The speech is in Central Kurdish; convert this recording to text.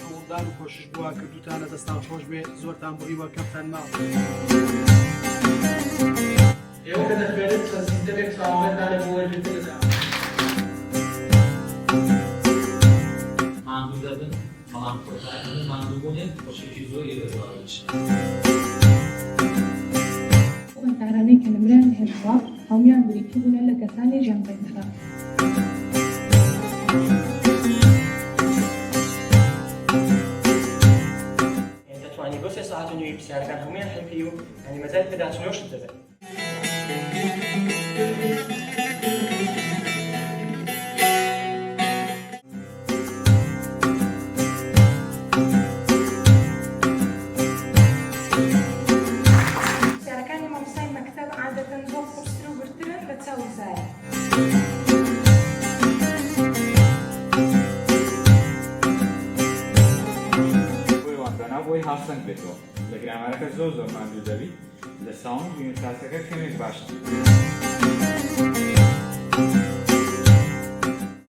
هەوڵدان و کۆشش بووە کردوتان لە دەستان خۆش بێ زۆرتان بڕیوە کەمتان ماوە. ئێوە کە دەتوێنێت خەزیندەرێک چاوەڕێدان لە بۆ وەرگرتندا. ماندوو دەبن بەڵام خۆتان ماندووبوونێت خۆشێکی زۆری دەدوارێت. خوێندکارانەی کە نمران هێناوە هەموویان بریتی بوونە لە کەسانی ژیانبەرخرا. دەتوانانی بۆ 3 ساعت و نوێی پرسیارەکان هەموویان حەلکەی و ینی مەجالی پێداچوونەوەشت دەبێت. پرسیارەکانی مامۆستای مەکتەب عادەتەن زۆر قورستر و برترن بە چاوزایە. بۆی هاوسەنگ بێتەوە لە گرامارەکە زۆر ماندوو دەبیت لە ساوند یونیتاسەکە کەمێک باشە.